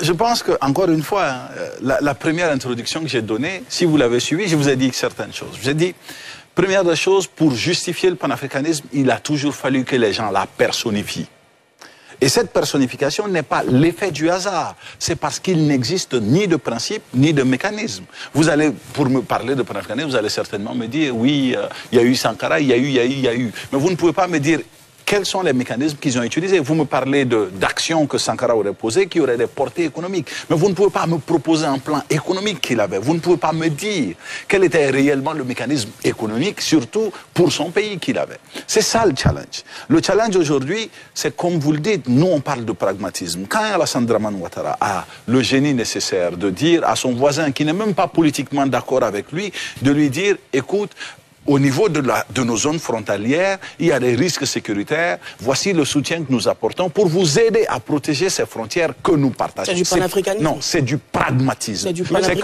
Je pense que, encore une fois, la première introduction que j'ai donnée, si vous l'avez suivie, je vous ai dit certaines choses. Je vous ai dit, première des choses, pour justifier le panafricanisme, il a toujours fallu que les gens la personnifient. Et cette personnification n'est pas l'effet du hasard. C'est parce qu'il n'existe ni de principe, ni de mécanisme. Vous allez, pour me parler de panafricanisme, vous allez certainement me dire, oui, il y a eu Sankara, il y a eu. Mais vous ne pouvez pas me dire quels sont les mécanismes qu'ils ont utilisés. Vous me parlez d'actions que Sankara aurait posées qui auraient des portées économiques. Mais vous ne pouvez pas me proposer un plan économique qu'il avait. Vous ne pouvez pas me dire quel était réellement le mécanisme économique, surtout pour son pays qu'il avait. C'est ça le challenge. Le challenge aujourd'hui, c'est comme vous le dites, nous on parle de pragmatisme. Quand Alassane Dramane Ouattara a le génie nécessaire de dire à son voisin qui n'est même pas politiquement d'accord avec lui, de lui dire, écoute, au niveau de nos zones frontalières, il y a des risques sécuritaires. Voici le soutien que nous apportons pour vous aider à protéger ces frontières que nous partageons. C'est du panafricanisme? Non, c'est du pragmatisme.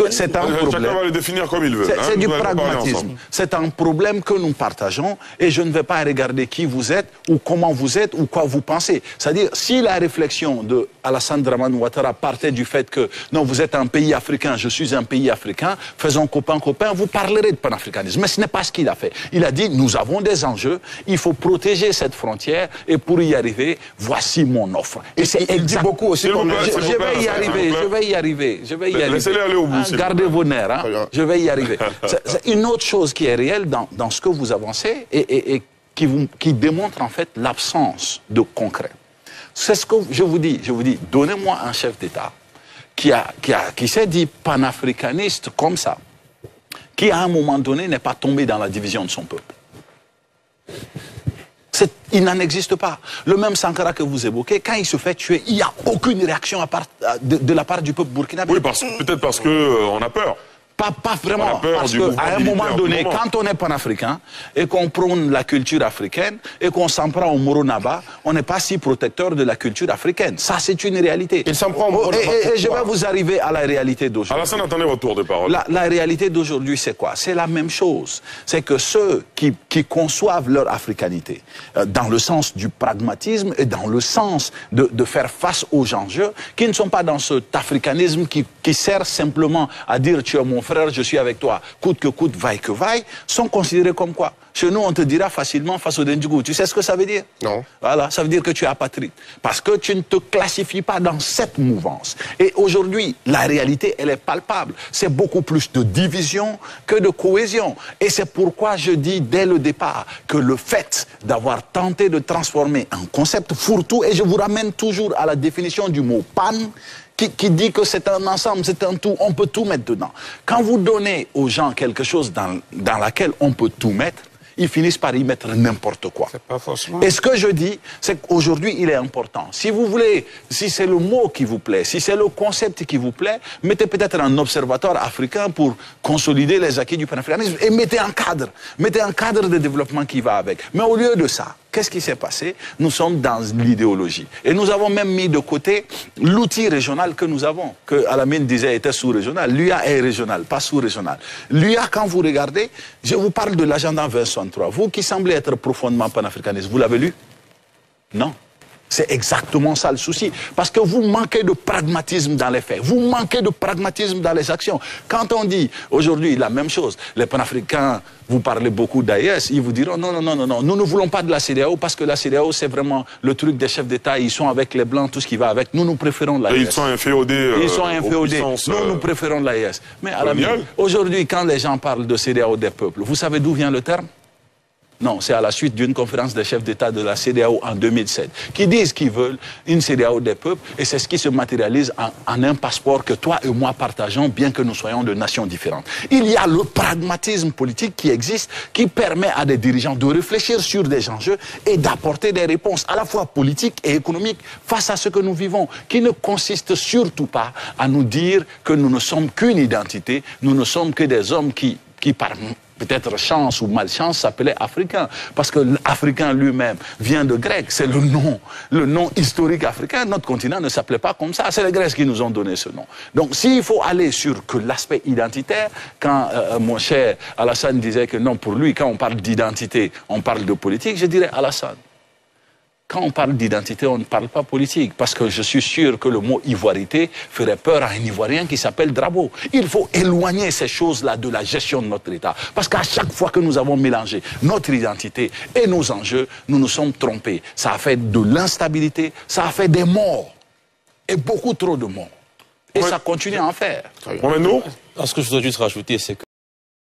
C'est un problème. Chacun va le définir comme il veut. C'est du pragmatisme. C'est un problème que nous partageons et je ne vais pas regarder qui vous êtes ou comment vous êtes ou quoi vous pensez. C'est-à-dire, si la réflexion de Alassane Dramane Ouattara partait du fait que non, vous êtes un pays africain, je suis un pays africain, faisons copain, vous parlerez de panafricanisme. Mais ce n'est pas ce qu'il a fait. Il a dit, nous avons des enjeux, il faut protéger cette frontière et pour y arriver, voici mon offre. Et c'est exact. Beaucoup aussi. Je vais y arriver. Laissez-les aller au bout. Gardez vos nerfs. Hein. Je vais y arriver. C'est une autre chose qui est réelle dans ce que vous avancez et qui démontre en fait l'absence de concret. C'est ce que je vous dis. Je vous dis, donnez-moi un chef d'État qui s'est dit panafricaniste comme ça, qui à un moment donné n'est pas tombé dans la division de son peuple. Il n'en existe pas. Le même Sankara que vous évoquez, quand il se fait tuer, il n'y a aucune réaction de la part du peuple burkinabé. Oui, peut-être parce qu'on a peur. Pas vraiment, parce qu'à un moment donné, quand on est panafricain et qu'on prône la culture africaine et qu'on s'en prend au Moronaba, on n'est pas si protecteur de la culture africaine. Ça, c'est une réalité. Il s'en prend au et je vais vous arriver à la réalité d'aujourd'hui. Alassane, attendez votre tour de parole. La réalité d'aujourd'hui, c'est quoi? C'est la même chose. C'est que ceux qui conçoivent leur africanité, dans le sens du pragmatisme et dans le sens de faire face aux enjeux, qui ne sont pas dans cet africanisme qui sert simplement à dire tu es mon frère, je suis avec toi, coûte que coûte, vaille que vaille, sont considérés comme quoi? Chez nous, on te dira facilement face au Dendjougou. Tu sais ce que ça veut dire? Non. Voilà, ça veut dire que tu es apatride. Parce que tu ne te classifies pas dans cette mouvance. Et aujourd'hui, la réalité, elle est palpable. C'est beaucoup plus de division que de cohésion. Et c'est pourquoi je dis dès le départ que le fait d'avoir tenté de transformer un concept fourre-tout, et je vous ramène toujours à la définition du mot pan, qui dit que c'est un ensemble, c'est un tout, on peut tout mettre dedans. Quand vous donnez aux gens quelque chose dans laquelle on peut tout mettre, ils finissent par y mettre n'importe quoi. C'est pas forcément. Et ce que je dis, c'est qu'aujourd'hui, il est important. Si vous voulez, si c'est le mot qui vous plaît, si c'est le concept qui vous plaît, mettez peut-être un observatoire africain pour consolider les acquis du panafricanisme et mettez un cadre de développement qui va avec. Mais au lieu de ça, qu'est-ce qui s'est passé? Nous sommes dans l'idéologie. Et nous avons même mis de côté l'outil régional que nous avons, que Alamine disait était sous-régional. L'UA est régional, pas sous-régional. L'UA, quand vous regardez, je vous parle de l'agenda 2063. Vous qui semblez être profondément panafricaniste, vous l'avez lu? Non. C'est exactement ça le souci. Parce que vous manquez de pragmatisme dans les faits. Vous manquez de pragmatisme dans les actions. Quand on dit aujourd'hui la même chose, les panafricains, vous parlez beaucoup d'AES, ils vous diront non, nous ne voulons pas de la CEDEAO parce que la CEDEAO c'est vraiment le truc des chefs d'État, ils sont avec les Blancs, tout ce qui va avec. Nous préférons l'AES. Ils sont inféodés. Ils sont inféodés. Nous préférons l'AES. Mais à aujourd'hui, quand les gens parlent de CEDEAO des peuples, vous savez d'où vient le terme? Non, c'est à la suite d'une conférence des chefs d'État de la CEDEAO en 2007, qui disent qu'ils veulent une CEDEAO des peuples, et c'est ce qui se matérialise en un passeport que toi et moi partageons, bien que nous soyons de nations différentes. Il y a le pragmatisme politique qui existe, qui permet à des dirigeants de réfléchir sur des enjeux et d'apporter des réponses à la fois politiques et économiques face à ce que nous vivons, qui ne consiste surtout pas à nous dire que nous ne sommes qu'une identité, nous ne sommes que des hommes qui par peut-être chance ou malchance, s'appelait africain. Parce que l'Africain lui-même vient de grec. C'est le nom historique africain. Notre continent ne s'appelait pas comme ça. C'est les Grecs qui nous ont donné ce nom. Donc, s'il faut aller sur que l'aspect identitaire, quand mon cher Alassane disait que non, pour lui, quand on parle d'identité, on parle de politique, je dirais Alassane. quand on parle d'identité, on ne parle pas politique, parce que je suis sûr que le mot ivoirité ferait peur à un Ivoirien qui s'appelle Dramot. Il faut éloigner ces choses-là de la gestion de notre État, parce qu'à chaque fois que nous avons mélangé notre identité et nos enjeux, nous nous sommes trompés. Ça a fait de l'instabilité, ça a fait des morts, et beaucoup trop de morts. Et ça continue à en faire. Mohamed Nour ? Ce que je voudrais juste rajouter, c'est que